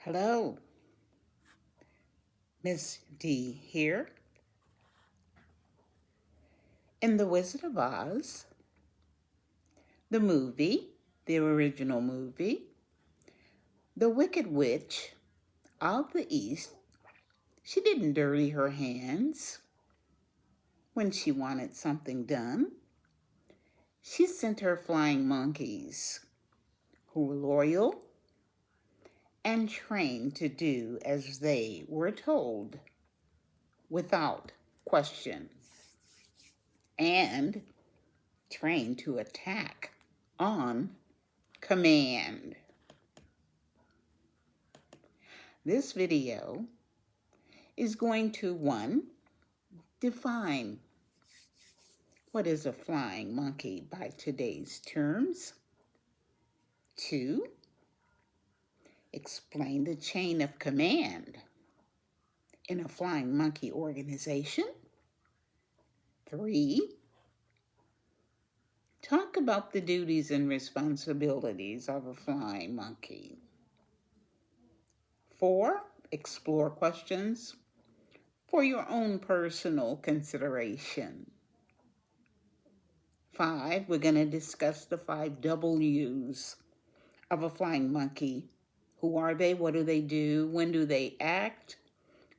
Hello, Miss D here. In The Wizard of Oz, the movie, the original movie, the Wicked Witch of the East, she didn't dirty her hands when she wanted something done. She sent her flying monkeys, who were loyal and trained to do as they were told without question, and trained to attack on command. This video is going to, 1, define what is a flying monkey by today's terms. 2, explain the chain of command in a flying monkey organization. 3, talk about the duties and responsibilities of a flying monkey. 4, explore questions for your own personal consideration. 5, we're going to discuss the 5 W's of a flying monkey. Who are they? What do they do? When do they act?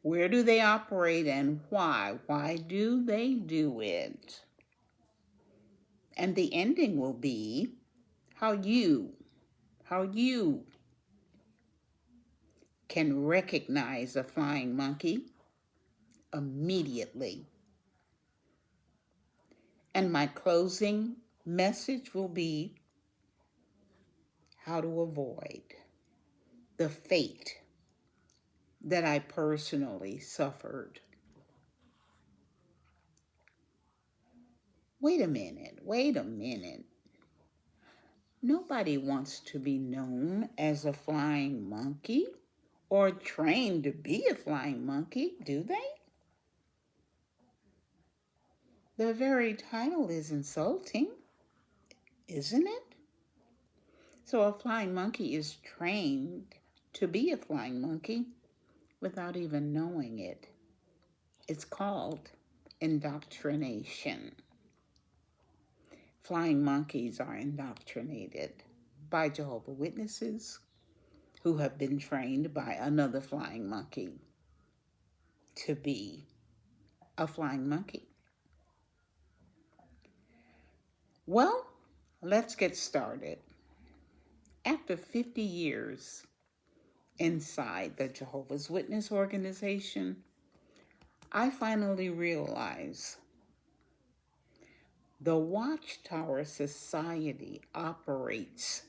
Where do they operate, and why? Why do they do it? And the ending will be how you can recognize a flying monkey immediately. And my closing message will be how to avoid the fate that I personally suffered. Wait a minute. Nobody wants to be known as a flying monkey or trained to be a flying monkey, do they? The very title is insulting, isn't it? So a flying monkey is trained to be a flying monkey without even knowing it. It's called indoctrination. Flying monkeys are indoctrinated by Jehovah Witnesses who have been trained by another flying monkey to be a flying monkey. Well, let's get started. After 50 years inside the Jehovah's Witness organization, I finally realized the Watchtower Society operates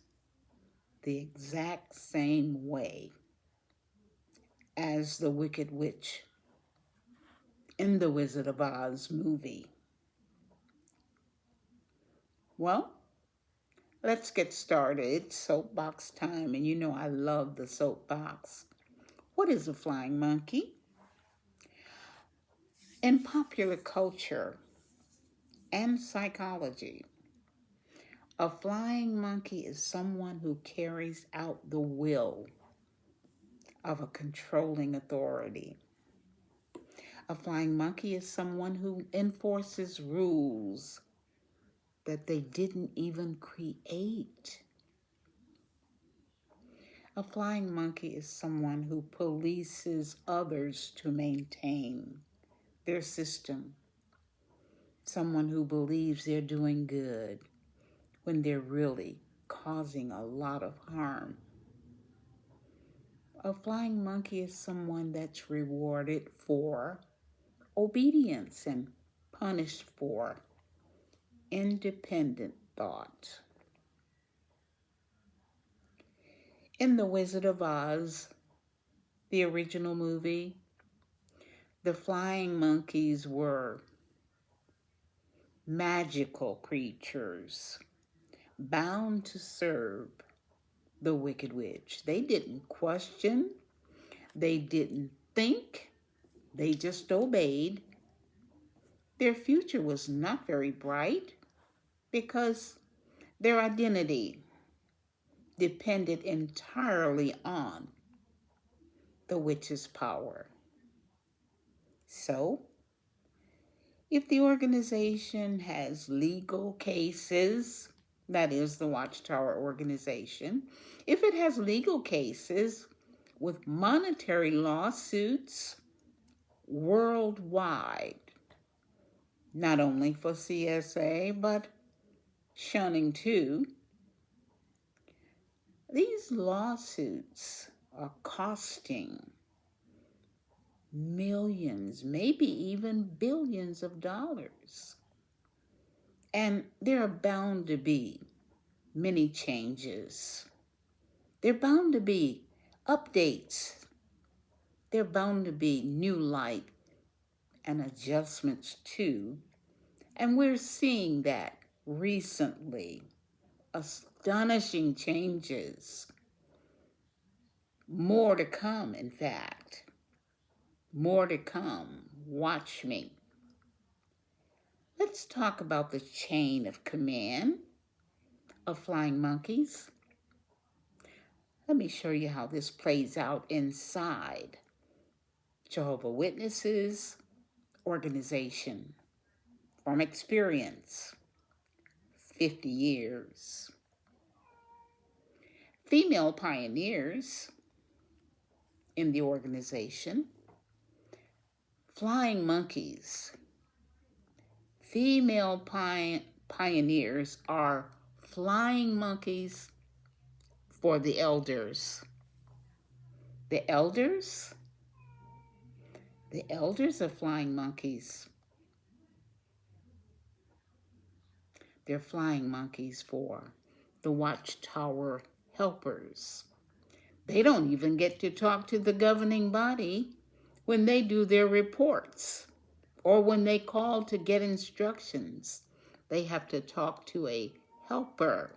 the exact same way as the Wicked Witch in the Wizard of Oz movie. Well, let's get started. It's soapbox time, and you know I love the soapbox. What is a flying monkey? In popular culture and psychology, a flying monkey is someone who carries out the will of a controlling authority. A flying monkey is someone who enforces rules that they didn't even create. A flying monkey is someone who polices others to maintain their system. Someone who believes they're doing good when they're really causing a lot of harm. A flying monkey is someone that's rewarded for obedience and punished for independent thought. In The Wizard of Oz, the original movie, the flying monkeys were magical creatures bound to serve the Wicked Witch. They didn't question, they didn't think, they just obeyed. Their future was not very bright because their identity depended entirely on the witch's power. So, if the organization has legal cases, that is the Watchtower organization, if it has legal cases with monetary lawsuits worldwide, not only for CSA, but shunning too, these lawsuits are costing millions, maybe even billions of dollars. And there are bound to be many changes. There are bound to be updates. There are bound to be new light and adjustments too. And we're seeing that recently. Astonishing changes. More to come, in fact. More to come. Watch me. Let's talk about the chain of command of flying monkeys. Let me show you how this plays out inside Jehovah Witnesses organization from experience, 50 years. Female pioneers in the organization, flying monkeys. Female pioneers are flying monkeys for the elders. The elders are flying monkeys. They're flying monkeys for the Watchtower Helpers. They don't even get to talk to the governing body when they do their reports or when they call to get instructions. They have to talk to a helper.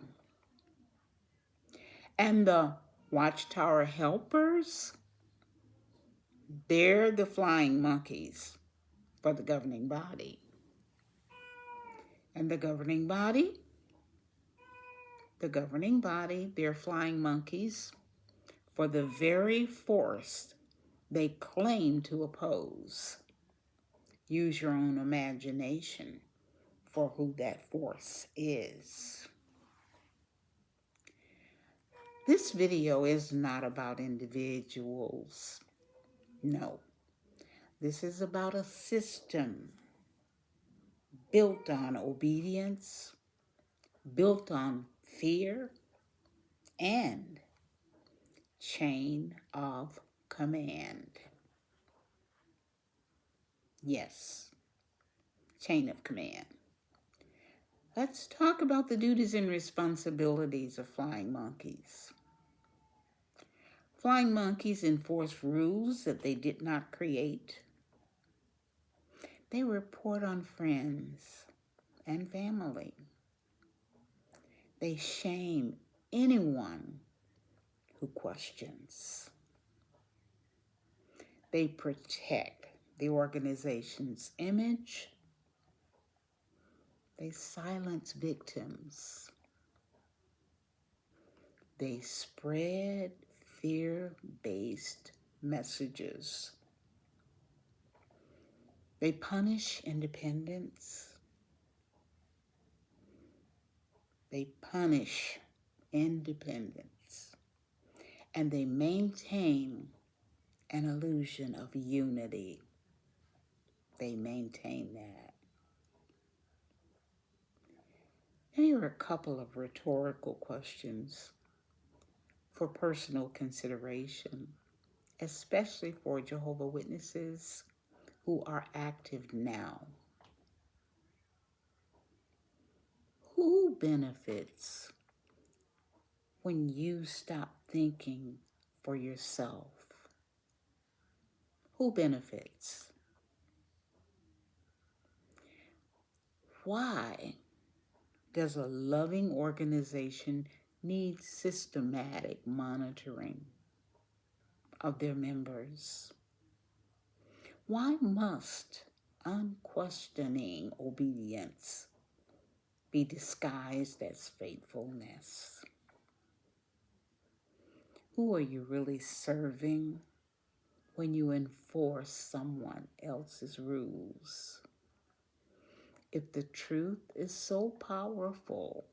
And the Watchtower Helpers, they're the flying monkeys for the governing body. And the governing body, they're flying monkeys for the very force they claim to oppose. Use your own imagination for who that force is. This video is not about individuals. No. This is about a system built on obedience, built on fear, and chain of command. Yes, chain of command. Let's talk about the duties and responsibilities of flying monkeys. Flying monkeys enforce rules that they did not create. They report on friends and family. They shame anyone who questions. They protect the organization's image. They silence victims. They spread fear-based messages. They punish independence. They punish independence. And they maintain an illusion of unity. They maintain that. Here are a couple of rhetorical questions for personal consideration, especially for Jehovah Witnesses who are active now. Who benefits when you stop thinking for yourself? Who benefits? Why does a loving organization need systematic monitoring of their members? Why must unquestioning obedience be disguised as faithfulness? Who are you really serving when you enforce someone else's rules? If the truth is so powerful,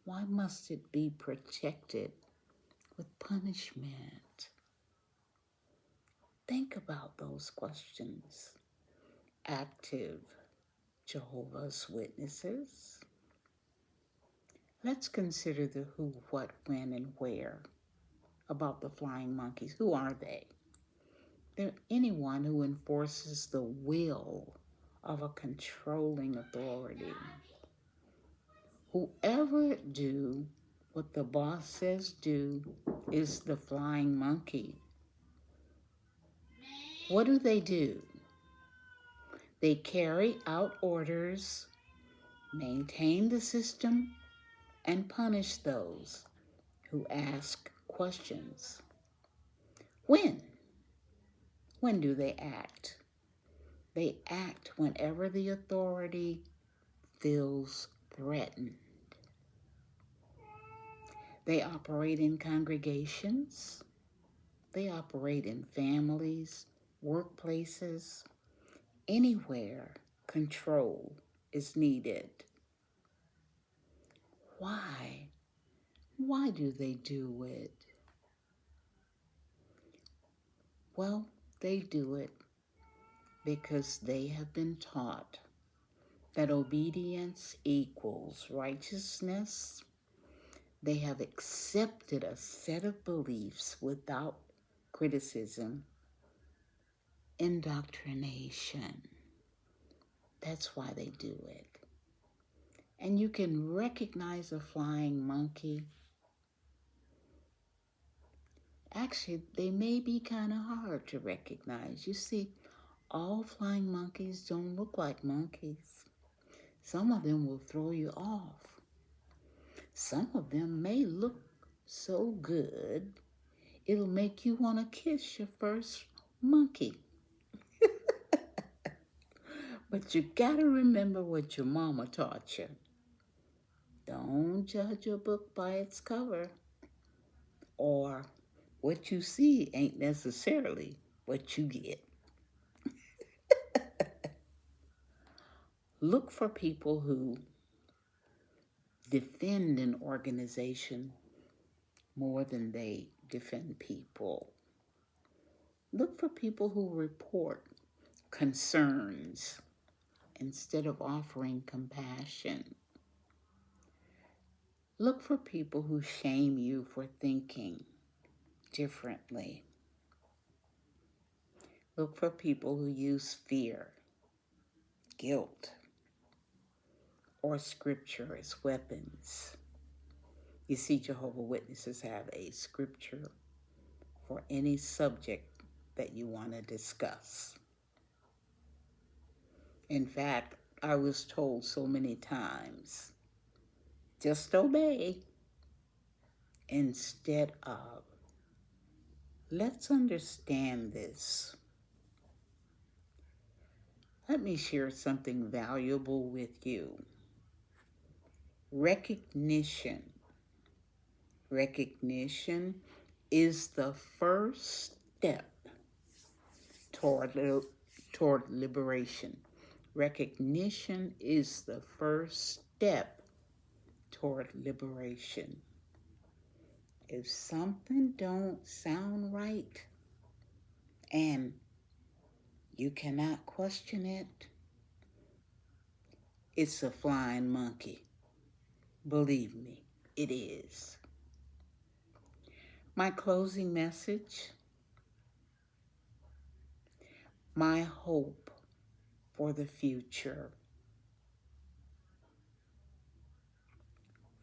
why must it be protected with punishment? Think about those questions. Active Jehovah's Witnesses. Let's consider the who, what, when, and where about the flying monkeys. Who are they? They're anyone who enforces the will of a controlling authority. Whoever do what the boss says do is the flying monkey. What do? They carry out orders, maintain the system, and punish those who ask questions. When? When do they act? They act whenever the authority feels threatened. They operate in congregations. They operate in families, workplaces, anywhere control is needed. Why? Why do they do it? Well, they do it because they have been taught that obedience equals righteousness. They have accepted a set of beliefs without criticism, indoctrination. That's why they do it. And you can recognize a flying monkey. Actually, they may be kind of hard to recognize. You see, all flying monkeys don't look like monkeys. Some of them will throw you off. Some of them may look so good, it'll make you want to kiss your first monkey. But you gotta remember what your mama taught you. Don't judge a book by its cover, or what you see ain't necessarily what you get. Look for people who defend an organization more than they defend people. Look for people who report concerns instead of offering compassion. Look for people who shame you for thinking differently. Look for people who use fear, guilt, or scripture as weapons. You see, Jehovah's Witnesses have a scripture for any subject that you want to discuss. In fact, I was told so many times, just obey instead of, let's understand this. Let me share something valuable with you. Recognition. Recognition is the first step toward liberation. Recognition is the first step toward liberation. If something don't sound right and you cannot question it, it's a flying monkey. Believe me, it is. My closing message, my hope for the future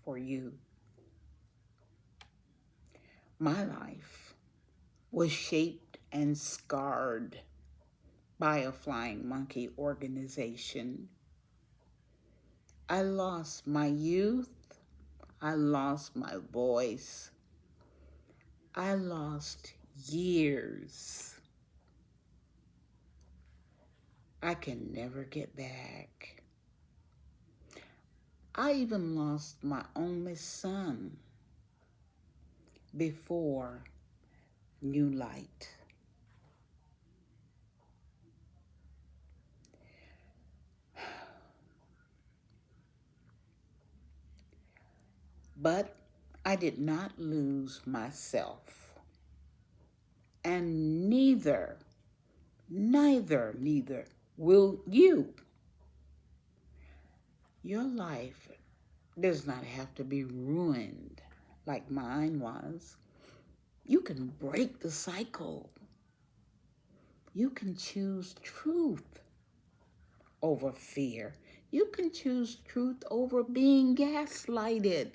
for you. My life was shaped and scarred by a flying monkey organization. I lost my youth. I lost my voice. I lost years. I can never get back. I even lost my only son before New Light. But I did not lose myself. And neither will you. Your life does not have to be ruined like mine was. You can break the cycle. You can choose truth over fear. You can choose truth over being gaslighted.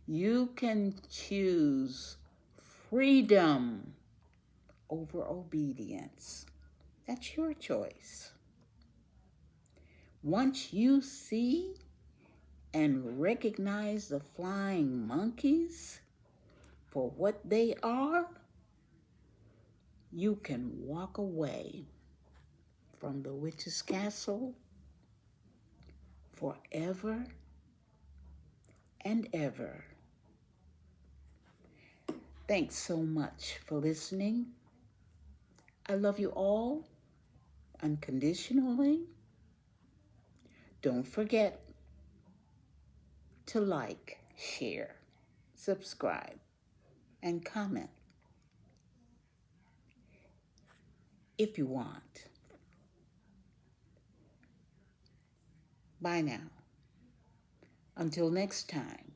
You can choose freedom over obedience. That's your choice. Once you see and recognize the flying monkeys for what they are, you can walk away from the witch's castle forever and ever. Thanks so much for listening. I love you all unconditionally. Don't forget to like, share, subscribe, and comment if you want. Bye now. Until next time.